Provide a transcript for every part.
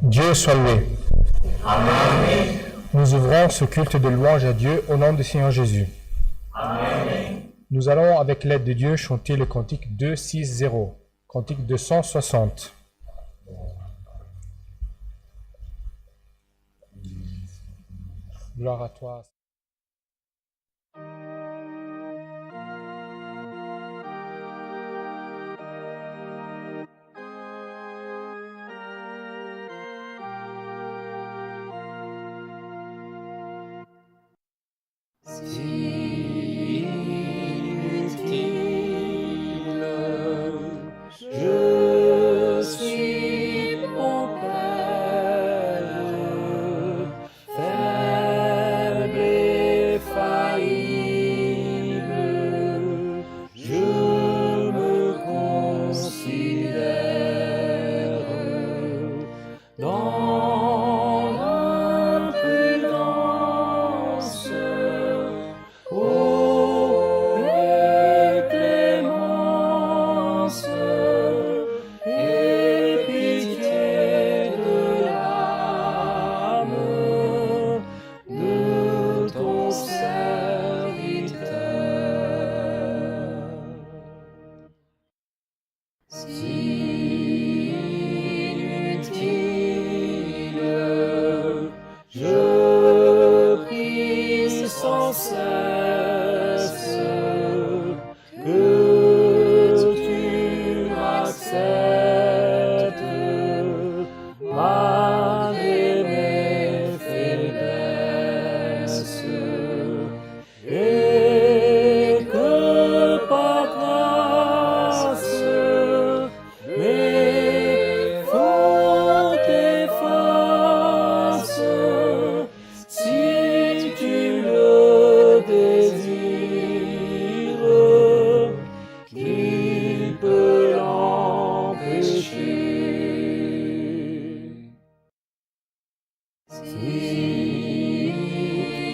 Dieu soit loué. Amen. Nous ouvrons ce culte de louange à Dieu au nom du Seigneur Jésus. Amen. Nous allons, avec l'aide de Dieu, chanter le cantique 260, cantique 260. Gloire à toi. Je suis mon Père, faible et faillible, je me considère dans l'imprudence. Oh, aie clémence et pitié de l'âme de ton serviteur. Si inutile, je prie sans cesse que tu acceptes malgré mes faiblesses et que par grâce mes fautes effaces, si tu le désires, qui peut l'empêcher? Si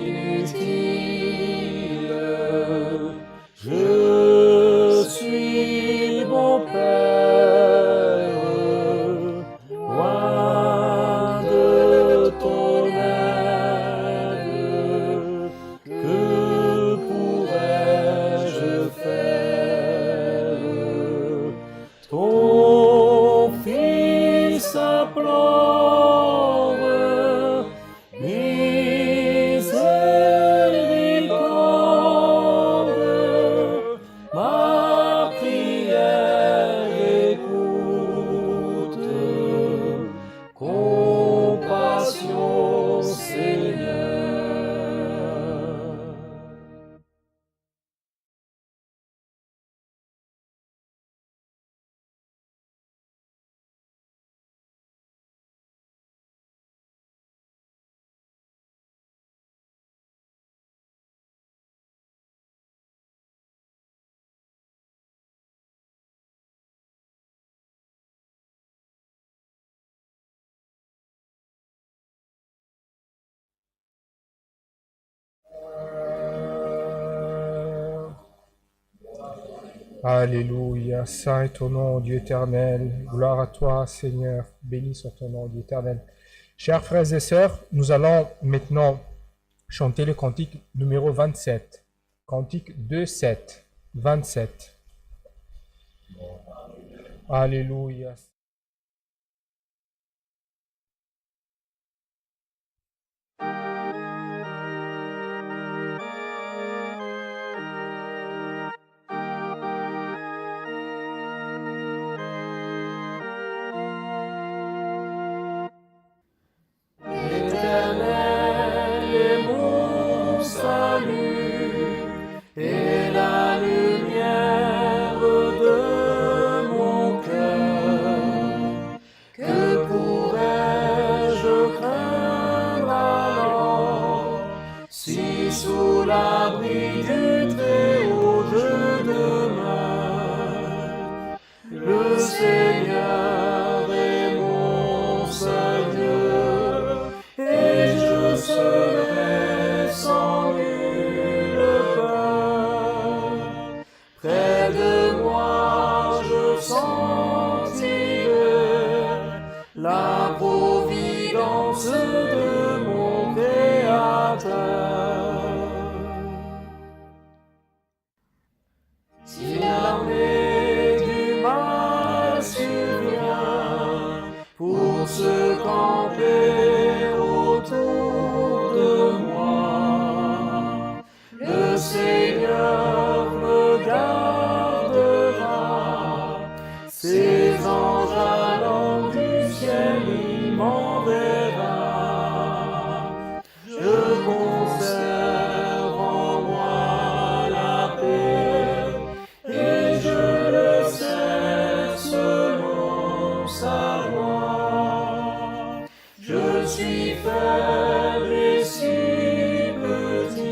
inutile, je suis mon Père, loin de ton aide. Que pourrais-je faire? Ton Fils implore miséricorde, ma prière écoute, compassion Seigneur. Alléluia, saint est ton nom, Dieu éternel. Gloire à toi, Seigneur. Béni soit ton nom, Dieu éternel. Chers frères et sœurs, nous allons maintenant chanter le cantique numéro 27. Cantique 2-7, 27. Alléluia. L'Éternel est mon salut et la lumière de mon cœur. Que pourrais-je craindre alors, si sous l'abri du Très-Haut je demeure? Le Seigneur est mon seul Dieu, et je serai sans nulle peur. Près de moi je sentirai la providence tous camper autour de moi. Le Seigneur me gardera, ses anges allant du ciel il m'enverra. Je conserve en moi la paix, et je le sais selon sa loi. Je suis faible et si petit,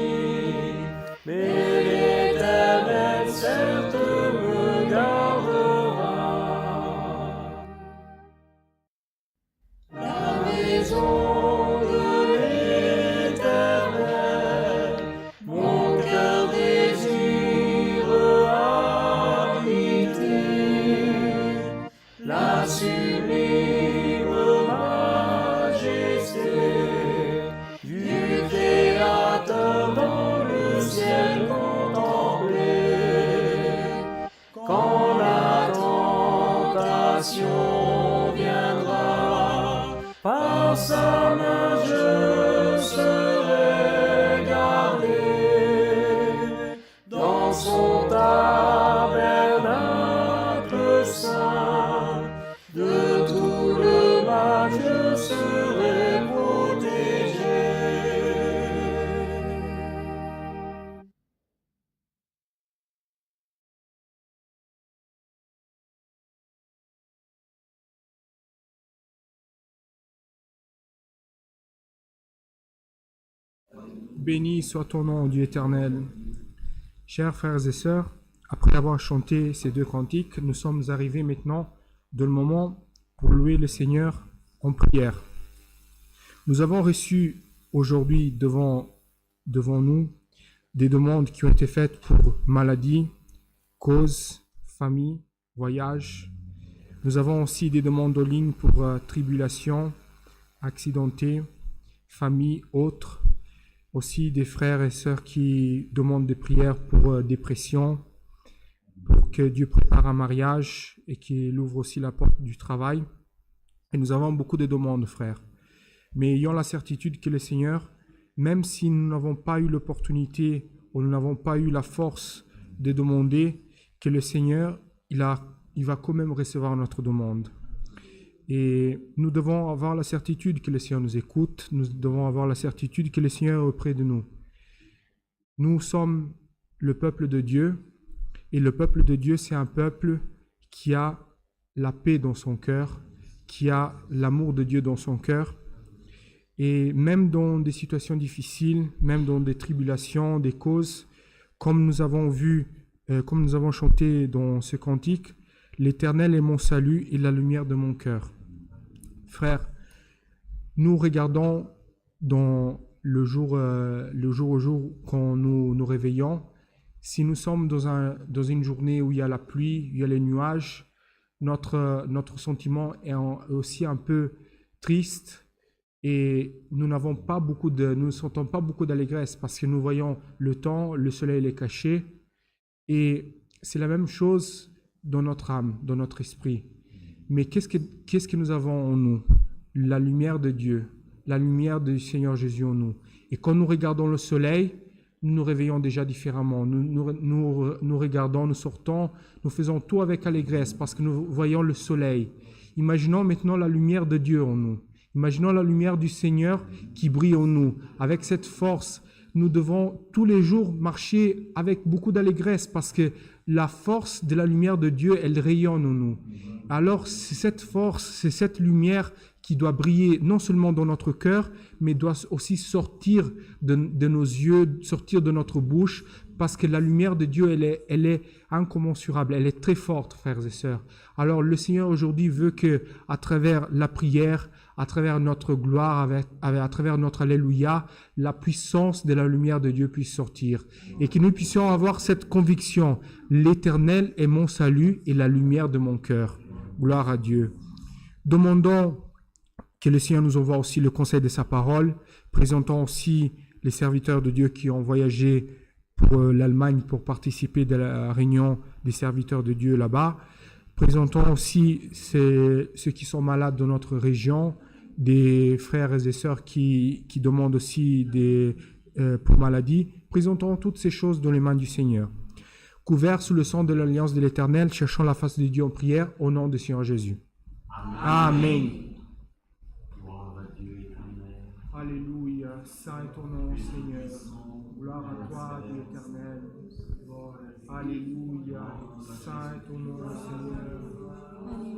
mais l'Éternel certes me gardera. La maison de l'Éternel, mon cœur désire habiter. La sublime majesté du Créateur dans le ciel contemplé. Quand la tentation viendra, par sa main je serai gardé. Dans son tabernacle saint, de tout le mal je serai protégé. Béni soit ton nom, Dieu éternel. Chers frères et sœurs, après avoir chanté ces deux cantiques, nous sommes arrivés maintenant dans le moment pour louer le Seigneur en prière. Nous avons reçu aujourd'hui devant nous des demandes qui ont été faites pour maladie, cause, famille, voyage. Nous avons aussi des demandes en ligne pour tribulation, accidenté, famille, autres. Aussi des frères et sœurs qui demandent des prières pour dépression, pour que Dieu prépare un mariage et qu'il ouvre aussi la porte du travail. Et nous avons beaucoup de demandes, frères. Mais ayons la certitude que le Seigneur, même si nous n'avons pas eu l'opportunité ou nous n'avons pas eu la force de demander, que le Seigneur, il va quand même recevoir notre demande. Et nous devons avoir la certitude que le Seigneur nous écoute, nous devons avoir la certitude que le Seigneur est auprès de nous. Nous sommes le peuple de Dieu, et le peuple de Dieu, c'est un peuple qui a la paix dans son cœur, qui a l'amour de Dieu dans son cœur. Et même dans des situations difficiles, même dans des tribulations, des causes, comme nous avons chanté dans ce cantique, l'Éternel est mon salut et la lumière de mon cœur. Frères, nous regardons dans le jour au jour quand nous nous réveillons. Si nous sommes dans une journée où il y a la pluie, il y a les nuages, notre sentiment est aussi un peu triste et nous ne sentons pas beaucoup d'allégresse parce que nous voyons le temps, le soleil est caché et c'est la même chose dans notre âme, dans notre esprit. Mais qu'est-ce que nous avons en nous? La lumière de Dieu, la lumière du Seigneur Jésus en nous. Et quand nous regardons le soleil, nous nous réveillons déjà différemment. Nous regardons, nous sortons, nous faisons tout avec allégresse parce que nous voyons le soleil. Imaginons maintenant la lumière de Dieu en nous. Imaginons la lumière du Seigneur qui brille en nous. Avec cette force, nous devons tous les jours marcher avec beaucoup d'allégresse parce que la force de la lumière de Dieu, elle rayonne en nous. Alors, c'est cette force, c'est cette lumière qui doit briller non seulement dans notre cœur, mais doit aussi sortir de nos yeux, sortir de notre bouche, parce que la lumière de Dieu, elle est incommensurable, elle est très forte, frères et sœurs. Alors, le Seigneur aujourd'hui veut que, à travers la prière, à travers notre gloire, à travers notre Alléluia, la puissance de la lumière de Dieu puisse sortir. Et que nous puissions avoir cette conviction, l'Éternel est mon salut et la lumière de mon cœur. Gloire à Dieu. Demandons que le Seigneur nous envoie aussi le conseil de sa parole. Présentons aussi les serviteurs de Dieu qui ont voyagé pour l'Allemagne pour participer de la réunion des serviteurs de Dieu là-bas. Présentons aussi ceux qui sont malades de notre région, des frères et sœurs qui demandent aussi pour maladie. Présentons toutes ces choses dans les mains du Seigneur. Couverts sous le sang de l'alliance de l'Éternel, cherchons la face de Dieu en prière au nom du Seigneur Jésus. Amen. Alléluia. Saint est ton nom, Seigneur. Gloire à toi, Dieu éternel. Alléluia. Saint est ton nom, Seigneur.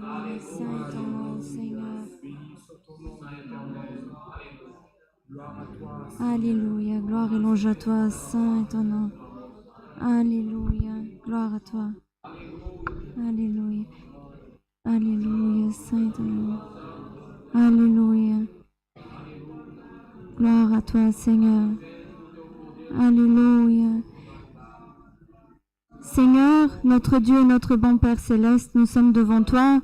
Alléluia. Saint est ton nom, Seigneur. Béni soit ton nom, éternel. Gloire à toi. Alléluia. Gloire et louange à toi, Saint est ton nom. Alléluia. Gloire à toi. Alléluia. Alléluia. Saint est ton nom. Alléluia. Gloire à toi, Seigneur. Alléluia. Seigneur, notre Dieu, notre bon Père céleste, nous sommes devant toi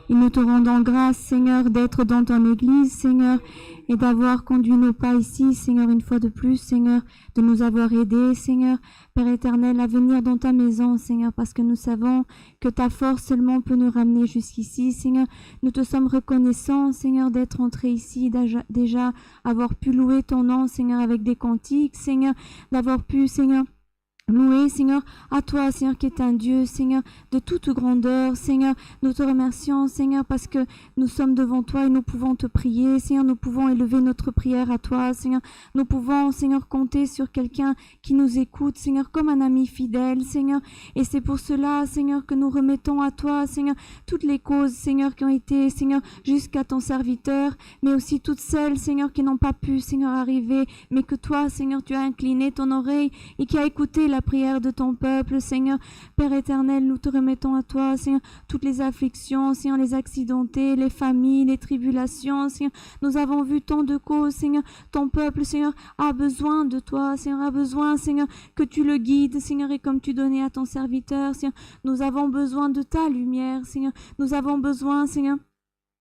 et nous te rendons grâce, Seigneur, d'être dans ton Église, Seigneur, et d'avoir conduit nos pas ici, Seigneur, une fois de plus, Seigneur, de nous avoir aidés, Seigneur, Père éternel, à venir dans ta maison, Seigneur, parce que nous savons que ta force seulement peut nous ramener jusqu'ici, Seigneur. Nous te sommes reconnaissants, Seigneur, d'être entrés ici, déjà avoir pu louer ton nom, Seigneur, avec des cantiques, Seigneur, d'avoir pu, Seigneur, louer, Seigneur, à toi, Seigneur, qui est un Dieu, Seigneur, de toute grandeur, Seigneur. Nous te remercions, Seigneur, parce que nous sommes devant toi et nous pouvons te prier, Seigneur. Nous pouvons élever notre prière à toi, Seigneur. Nous pouvons, Seigneur, compter sur quelqu'un qui nous écoute, Seigneur, comme un ami fidèle, Seigneur. Et c'est pour cela, Seigneur, que nous remettons à toi, Seigneur, toutes les causes, Seigneur, qui ont été, Seigneur, jusqu'à ton serviteur, mais aussi toutes celles, Seigneur, qui n'ont pas pu, Seigneur, arriver, mais que toi, Seigneur, tu as incliné ton oreille et qui a écouté la prière de ton peuple, Seigneur. Père éternel, nous te remettons à toi, Seigneur, toutes les afflictions, Seigneur, les accidentés, les familles, les tribulations, Seigneur. Nous avons vu tant de causes, Seigneur. Ton peuple, Seigneur, a besoin de toi, Seigneur, a besoin, Seigneur, que tu le guides, Seigneur, et comme tu donnais à ton serviteur, Seigneur. Nous avons besoin de ta lumière, Seigneur. Nous avons besoin, Seigneur,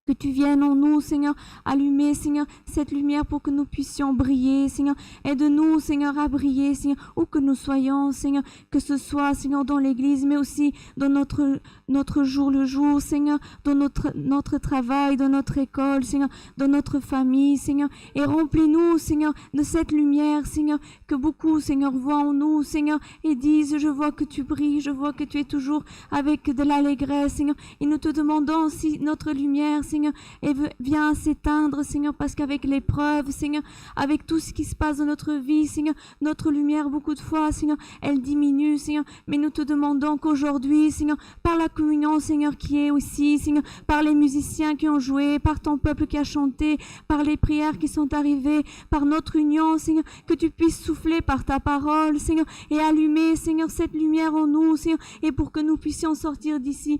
que tu viennes en nous, Seigneur, allumer, Seigneur, cette lumière pour que nous puissions briller, Seigneur. Aide-nous, Seigneur, à briller, Seigneur, où que nous soyons, Seigneur, que ce soit, Seigneur, dans l'église, mais aussi dans notre jour le jour, Seigneur, dans notre travail, dans notre école, Seigneur, dans notre famille, Seigneur. Et remplis-nous, Seigneur, de cette lumière, Seigneur, que beaucoup, Seigneur, voient en nous, Seigneur, et disent, je vois que tu brilles, je vois que tu es toujours avec de l'allégresse, Seigneur. Et nous te demandons si notre lumière, Seigneur, et vient s'éteindre, Seigneur, parce qu'avec l'épreuve, Seigneur, avec tout ce qui se passe dans notre vie, Seigneur, notre lumière, beaucoup de fois, Seigneur, elle diminue, Seigneur, mais nous te demandons qu'aujourd'hui, Seigneur, par la communion, Seigneur, qui est aussi, Seigneur, par les musiciens qui ont joué, par ton peuple qui a chanté, par les prières qui sont arrivées, par notre union, Seigneur, que tu puisses souffler par ta parole, Seigneur, et allumer, Seigneur, cette lumière en nous, Seigneur, et pour que nous puissions sortir d'ici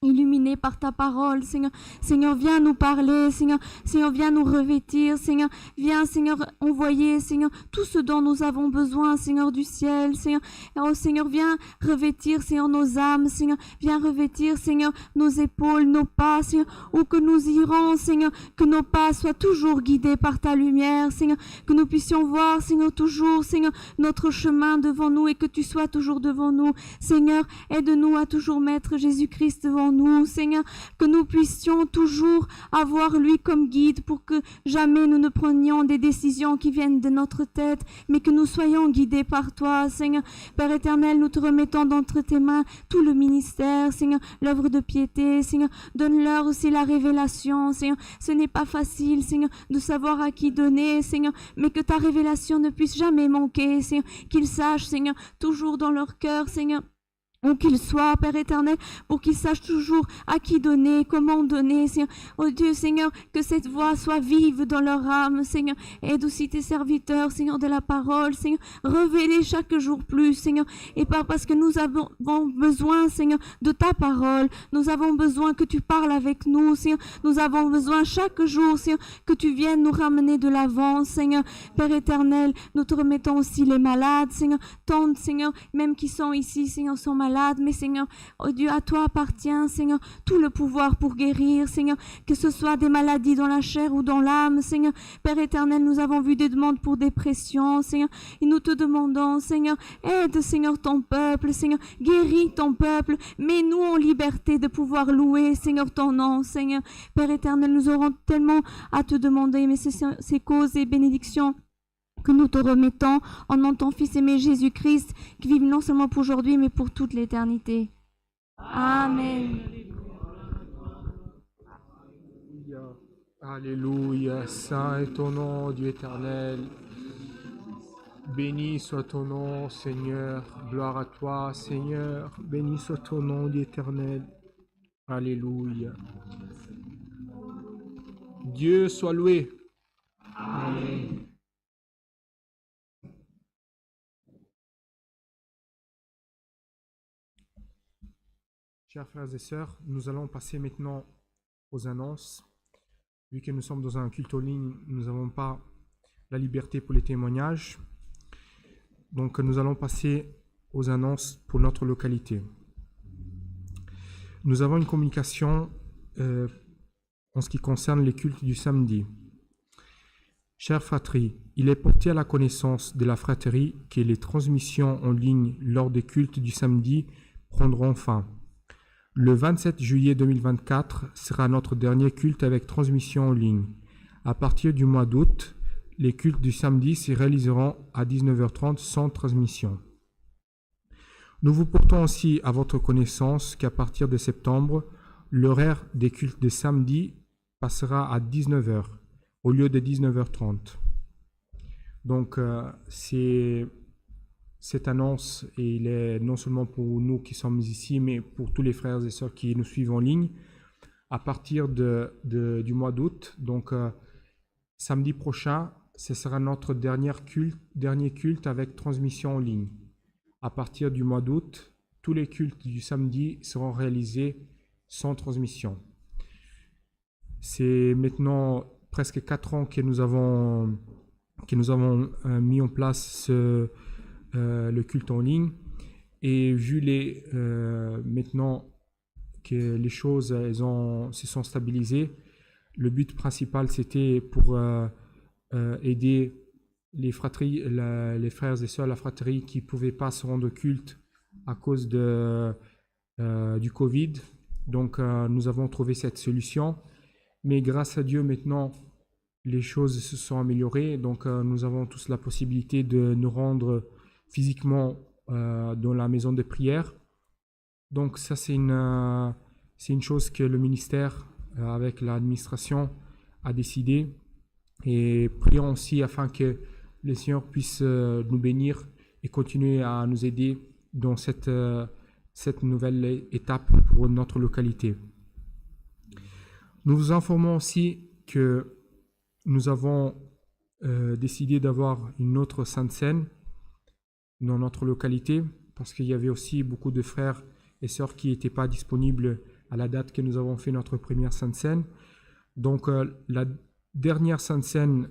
illuminé par ta parole, Seigneur. Seigneur, viens nous parler, Seigneur. Seigneur, viens nous revêtir, Seigneur. Viens, Seigneur, envoyer, Seigneur, tout ce dont nous avons besoin, Seigneur, du ciel, Seigneur. Oh, Seigneur, viens revêtir, Seigneur, nos âmes, Seigneur. Viens revêtir, Seigneur, nos épaules, nos pas, Seigneur. Où que nous irons, Seigneur, que nos pas soient toujours guidés par ta lumière, Seigneur. Que nous puissions voir, Seigneur, toujours, Seigneur, notre chemin devant nous et que tu sois toujours devant nous. Seigneur, aide-nous à toujours mettre Jésus-Christ devant nous, Seigneur, que nous puissions toujours avoir lui comme guide pour que jamais nous ne prenions des décisions qui viennent de notre tête, mais que nous soyons guidés par toi, Seigneur. Père éternel, nous te remettons d'entre tes mains tout le ministère, Seigneur, l'œuvre de piété, Seigneur. Donne-leur aussi la révélation, Seigneur. Ce n'est pas facile, Seigneur, de savoir à qui donner, Seigneur, mais que ta révélation ne puisse jamais manquer, Seigneur. Qu'ils sachent, Seigneur, toujours dans leur cœur, Seigneur, où qu'ils soient, Père éternel, pour qu'ils sachent toujours à qui donner, comment donner, Seigneur. Oh Dieu, Seigneur, que cette voix soit vive dans leur âme, Seigneur. Aide aussi tes serviteurs, Seigneur, de la parole, Seigneur. Révélez chaque jour plus, Seigneur. Et pas parce que nous avons besoin, Seigneur, de ta parole. Nous avons besoin que tu parles avec nous, Seigneur. Nous avons besoin chaque jour, Seigneur, que tu viennes nous ramener de l'avant, Seigneur. Père éternel, nous te remettons aussi les malades, Seigneur. Tant, Seigneur, même qui sont ici, Seigneur, sont malades. malades, mais Seigneur, oh Dieu, à toi appartient, Seigneur, tout le pouvoir pour guérir, Seigneur, que ce soit des maladies dans la chair ou dans l'âme, Seigneur. Père éternel, nous avons vu des demandes pour dépression, Seigneur, et nous te demandons, Seigneur, aide, Seigneur, ton peuple, Seigneur, guéris ton peuple, mets-nous en liberté de pouvoir louer, Seigneur, ton nom, Seigneur. Père éternel, nous aurons tellement à te demander, mais ces causes et bénédictions que nous te remettons en nom de ton Fils aimé Jésus-Christ, qui vive non seulement pour aujourd'hui, mais pour toute l'éternité. Amen. Alléluia, saint est ton nom, Dieu éternel. Béni soit ton nom, Seigneur. Gloire à toi, Seigneur. Béni soit ton nom, Dieu éternel. Alléluia. Dieu soit loué. Amen. Chers frères et sœurs, nous allons passer maintenant aux annonces. Vu que nous sommes dans un culte en ligne, nous n'avons pas la liberté pour les témoignages. Donc nous allons passer aux annonces pour notre localité. Nous avons une communication en ce qui concerne les cultes du samedi. Chère fratrie, il est porté à la connaissance de la fratrie que les transmissions en ligne lors des cultes du samedi prendront fin. Le 27 juillet 2024 sera notre dernier culte avec transmission en ligne. À partir du mois d'août, les cultes du samedi se réaliseront à 19h30 sans transmission. Nous vous portons aussi à votre connaissance qu'à partir de septembre, l'horaire des cultes de samedi passera à 19h au lieu de 19h30. Donc, cette annonce, et il est non seulement pour nous qui sommes ici, mais pour tous les frères et sœurs qui nous suivent en ligne, à partir du mois d'août, donc samedi prochain, ce sera notre dernier culte avec transmission en ligne. À partir du mois d'août, tous les cultes du samedi seront réalisés sans transmission. C'est maintenant presque 4 ans que nous avons mis en place le culte en ligne, et vu maintenant que les choses se sont stabilisées, le but principal c'était pour aider les fratries, les frères et sœurs, la fratrie qui ne pouvaient pas se rendre au culte à cause du Covid. Donc nous avons trouvé cette solution, mais grâce à Dieu maintenant les choses se sont améliorées, donc nous avons tous la possibilité de nous rendre physiquement dans la maison de prière. Donc ça c'est une chose que le ministère avec l'administration a décidé, et prions aussi afin que le Seigneur puisse nous bénir et continuer à nous aider dans cette nouvelle étape pour notre localité. Nous vous informons aussi que nous avons décidé d'avoir une autre Sainte Seine dans notre localité, parce qu'il y avait aussi beaucoup de frères et sœurs qui n'étaient pas disponibles à la date que nous avons fait notre première Sainte Seine. Donc la dernière Sainte Seine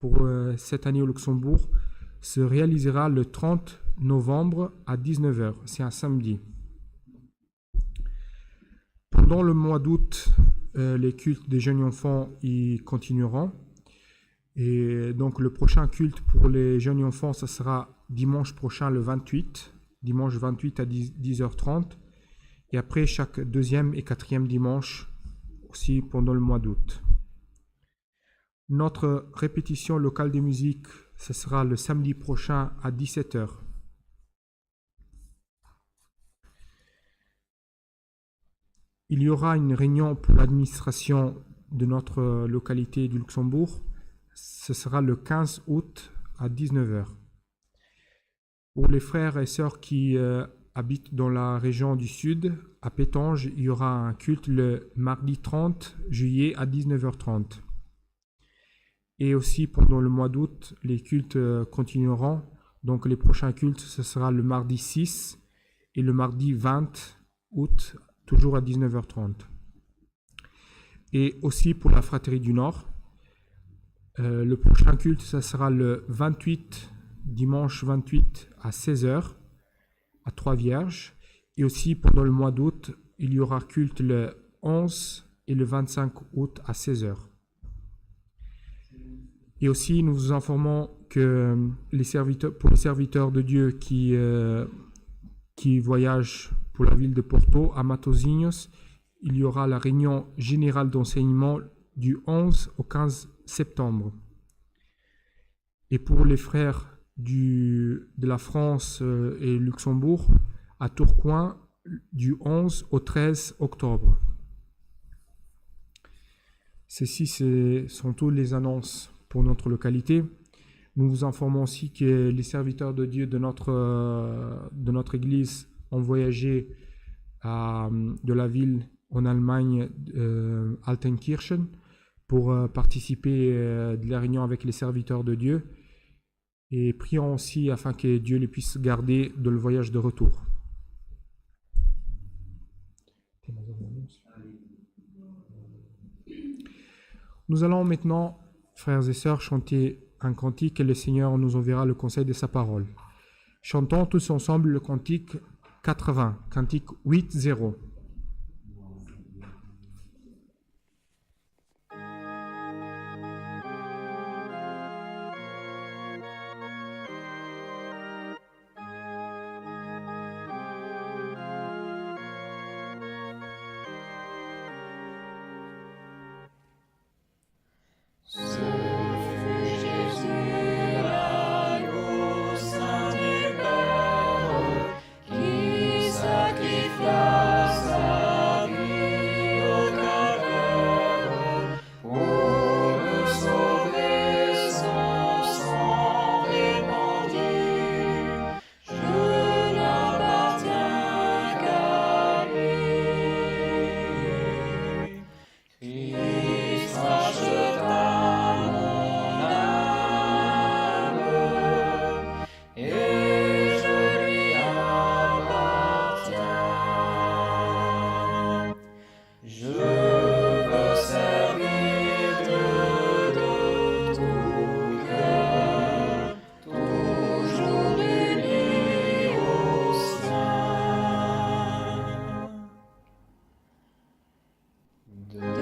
pour cette année au Luxembourg se réalisera le 30 novembre à 19h. C'est un samedi. Pendant le mois d'août, les cultes des jeunes enfants y continueront. Et donc le prochain culte pour les jeunes enfants, ça sera dimanche prochain, le 28, dimanche 28 à 10h30. Et après, chaque deuxième et quatrième dimanche, aussi pendant le mois d'août. Notre répétition locale de musique, ce sera le samedi prochain à 17h. Il y aura une réunion pour l'administration de notre localité du Luxembourg. Ce sera le 15 août à 19h. Pour les frères et sœurs qui habitent dans la région du Sud, à Pétange, il y aura un culte le mardi 30 juillet à 19h30. Et aussi pendant le mois d'août, les cultes continueront. Donc les prochains cultes, ce sera le mardi 6 et le mardi 20 août, toujours à 19h30. Et aussi pour la Fratrie du Nord, le prochain culte, ça sera le 28, dimanche 28 à 16h, à Trois-Vierges. Et aussi, pendant le mois d'août, il y aura culte le 11 et le 25 août à 16 heures. Et aussi, nous vous informons que pour les serviteurs de Dieu qui voyagent pour la ville de Porto, à Matosinhos, il y aura la réunion générale d'enseignement du 11 au 15 septembre. Et pour les frères de la France et Luxembourg, à Tourcoing, du 11 au 13 octobre. Ceci sont toutes les annonces pour notre localité. Nous vous informons aussi que les serviteurs de Dieu de notre église ont voyagé de la ville en Allemagne, Altenkirchen, pour participer de la réunion avec les serviteurs de Dieu. Et prions aussi afin que Dieu les puisse garder de le voyage de retour. Nous allons maintenant, frères et sœurs, chanter un cantique et le Seigneur nous enverra le conseil de sa parole. Chantons tous ensemble le cantique 80, cantique 8-0. De